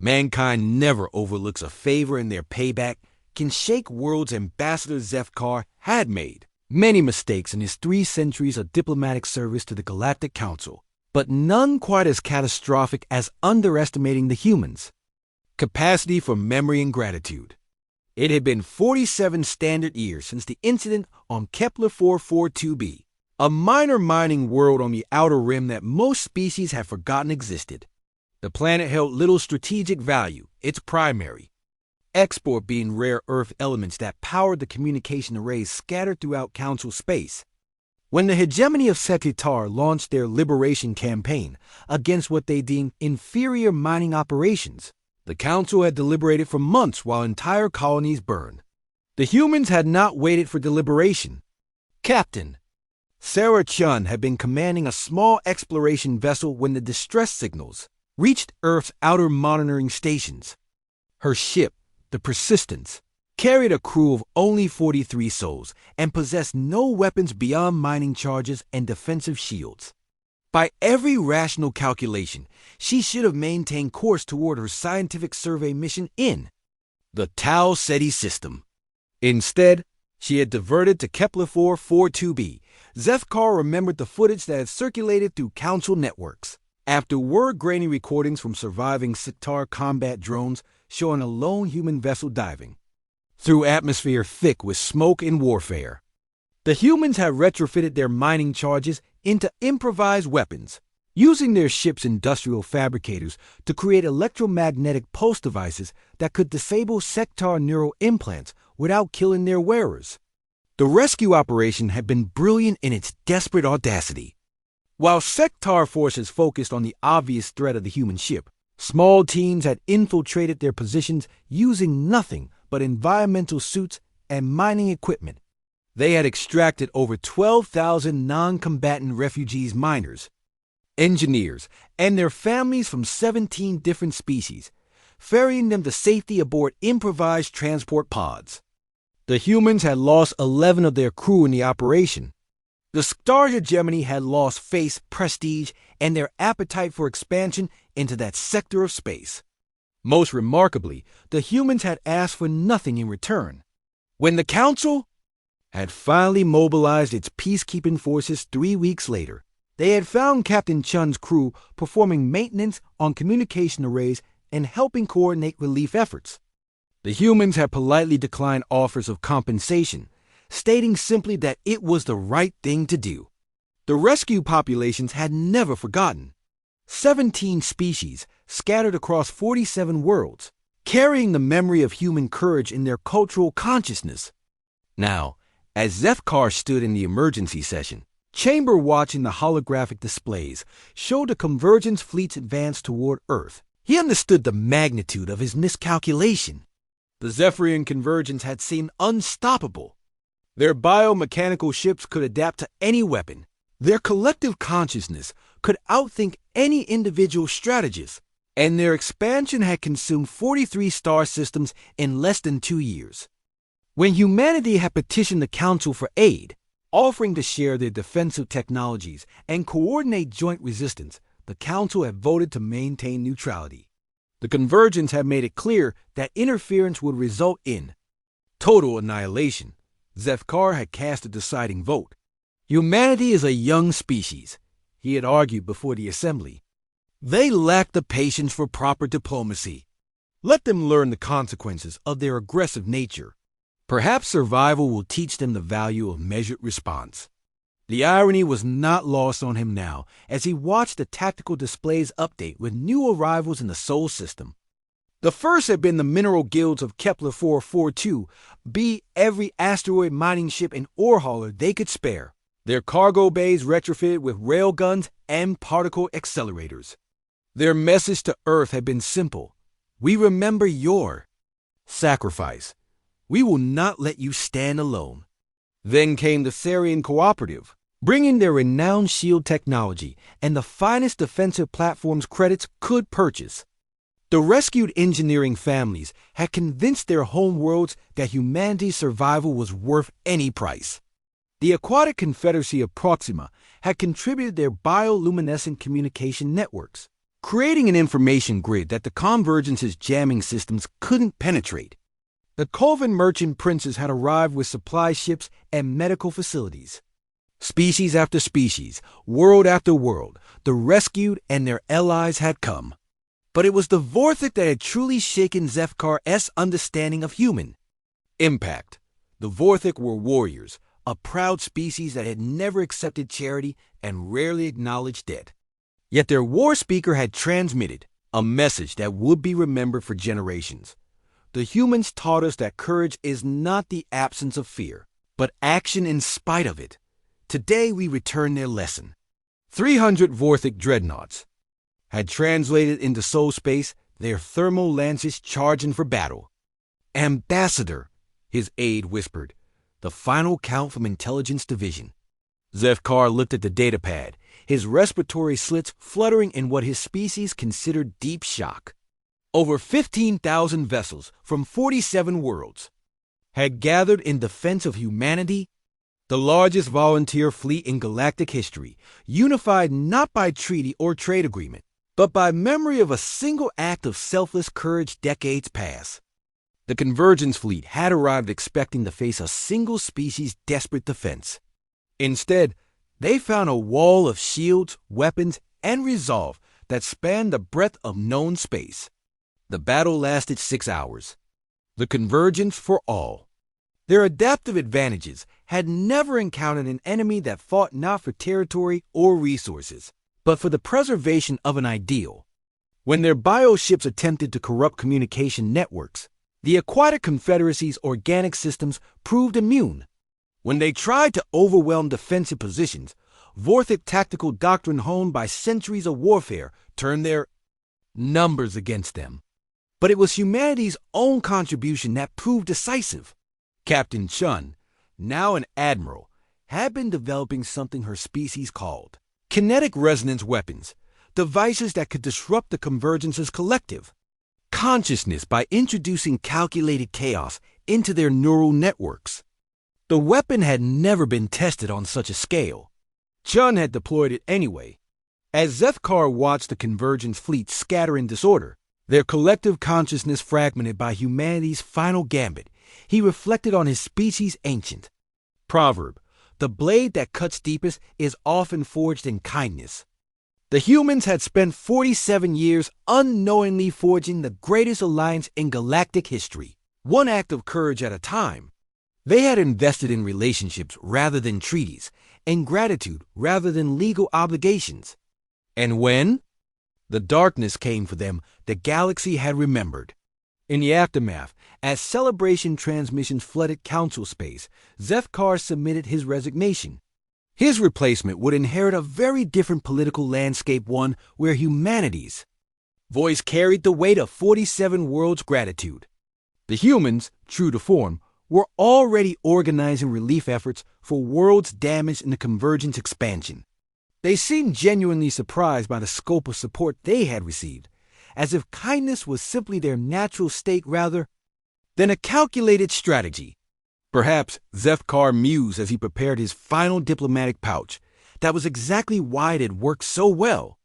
Mankind never overlooks a favor, and their payback can shake worlds Ambassador Zefkar had made many mistakes in his 3 centuries of diplomatic service to the Galactic Council, but none quite as catastrophic as underestimating the humans' capacity for memory and gratitude. It had been 47 standard years since the incident on Kepler 442b, a minor mining world on the outer rim that most species have forgotten existed. The planet held little strategic value, its primary export being rare Earth elements that powered the communication arrays scattered throughout Council space. When the hegemony of Sekitar launched their liberation campaign against what they deemed inferior mining operations, the Council had deliberated for months while entire colonies burned. The humans had not waited for deliberation. Captain Sarah Chun had been commanding a small exploration vessel when the distress signals reached Earth's outer monitoring stations. Her ship, the Persistence, carried a crew of only 43 souls and possessed no weapons beyond mining charges and defensive shields. By every rational calculation, she should have maintained course toward her scientific survey mission in the Tau Ceti system. Instead, she had diverted to Kepler 442b. Zefkar remembered the footage that had circulated through Council networks. After word-grainy recordings from surviving Sitar combat drones showing a lone human vessel diving through atmosphere thick with smoke and warfare. The humans had retrofitted their mining charges into improvised weapons, using their ship's industrial fabricators to create electromagnetic pulse devices that could disable sectar neural implants without killing their wearers. The rescue operation had been brilliant in its desperate audacity. While sectar forces focused on the obvious threat of the human ship, small teams had infiltrated their positions using nothing but environmental suits and mining equipment. They had extracted over 12,000 non-combatant refugees miners, engineers, and their families from 17 different species, ferrying them to safety aboard improvised transport pods. The humans had lost 11 of their crew in the operation. The Star hegemony had lost face, prestige, and their appetite for expansion into that sector of space. Most remarkably, the humans had asked for nothing in return. When the Council had finally mobilized its peacekeeping forces 3 weeks later, they had found Captain Chun's crew performing maintenance on communication arrays and helping coordinate relief efforts. The humans had politely declined offers of compensation, stating simply that it was the right thing to do. The rescue populations had never forgotten. 17 species scattered across 47 worlds, carrying the memory of human courage in their cultural consciousness. Now, as Zefkar stood in the emergency session chamber watching the holographic displays showed the convergence fleet's advance toward Earth, he understood the magnitude of his miscalculation. The Zephyrian convergence had seemed unstoppable. Their biomechanical ships could adapt to any weapon. Their collective consciousness could outthink any individual strategist, and their expansion had consumed 43 star systems in less than 2 years. When humanity had petitioned the Council for aid, offering to share their defensive technologies and coordinate joint resistance, the Council had voted to maintain neutrality. The convergence had made it clear that interference would result in total annihilation. Zefkar had cast a deciding vote. Humanity is a young species, he had argued before the assembly. They lack the patience for proper diplomacy. Let them learn the consequences of their aggressive nature. Perhaps survival will teach them the value of measured response. The irony was not lost on him now as he watched the tactical displays update with new arrivals in the Sol system. The first had been the mineral guilds of Kepler 442b, every asteroid mining ship and ore hauler they could spare, their cargo bays retrofitted with railguns and particle accelerators. Their message to Earth had been simple: we remember your sacrifice. We will not let you stand alone. Then came the Therian Cooperative, bringing their renowned shield technology and the finest defensive platforms credits could purchase. The rescued engineering families had convinced their home worlds that humanity's survival was worth any price. The Aquatic Confederacy of Proxima had contributed their bioluminescent communication networks. creating an information grid that the Convergence's jamming systems couldn't penetrate. The Colvin merchant princes had arrived with supply ships and medical facilities. Species after species, world after world, the rescued and their allies had come. But it was the Vorthik that had truly shaken Zefkar's understanding of human impact. The Vorthik were warriors, a proud species that had never accepted charity and rarely acknowledged debt. Yet their war speaker had transmitted a message that would be remembered for generations. The humans taught us that courage is not the absence of fear, but action in spite of it. Today we return their lesson. 300 Vorthik dreadnoughts had translated into soul space, their thermal lances charging for battle. "Ambassador," his aide whispered, "the final count from Intelligence Division." Zefkar looked at the datapad, his respiratory slits fluttering in what his species considered deep shock. Over 15,000 vessels from 47 worlds had gathered in defense of humanity, the largest volunteer fleet in galactic history, unified not by treaty or trade agreement, but by memory of a single act of selfless courage decades past. The Convergence fleet had arrived expecting to face a single species' desperate defense. Instead, they found a wall of shields, weapons, and resolve that spanned the breadth of known space. The battle lasted 6 hours. The Convergence for all. Their adaptive advantages had never encountered an enemy that fought not for territory or resources, but for the preservation of an ideal. When their bioships attempted to corrupt communication networks, the Aquatic Confederacy's organic systems proved immune. When they tried to overwhelm defensive positions, Vorthik tactical doctrine honed by centuries of warfare turned their numbers against them. But it was humanity's own contribution that proved decisive. Captain Chun, now an admiral, had been developing something her species called kinetic resonance weapons, devices that could disrupt the Convergence's collective consciousness by introducing calculated chaos into their neural networks. The weapon had never been tested on such a scale. Chun had deployed it anyway. As Zefkar watched the Convergence fleet scatter in disorder, their collective consciousness fragmented by humanity's final gambit, he reflected on his species' ancient proverb: "The blade that cuts deepest is often forged in kindness." The humans had spent 47 years unknowingly forging the greatest alliance in galactic history, one act of courage at a time. They had invested in relationships rather than treaties, in gratitude rather than legal obligations. And when the darkness came for them, the galaxy had remembered. In the aftermath, as celebration transmissions flooded council space, Zefkar submitted his resignation. His replacement would inherit a very different political landscape, one where humanity's voice carried the weight of 47 worlds' gratitude. The humans, true to form, were already organizing relief efforts for worlds damaged in the Convergence expansion. They seemed genuinely surprised by the scope of support they had received, as if kindness was simply their natural state rather than a calculated strategy. Perhaps Zefkar mused as he prepared his final diplomatic pouch. That was exactly why it had worked so well.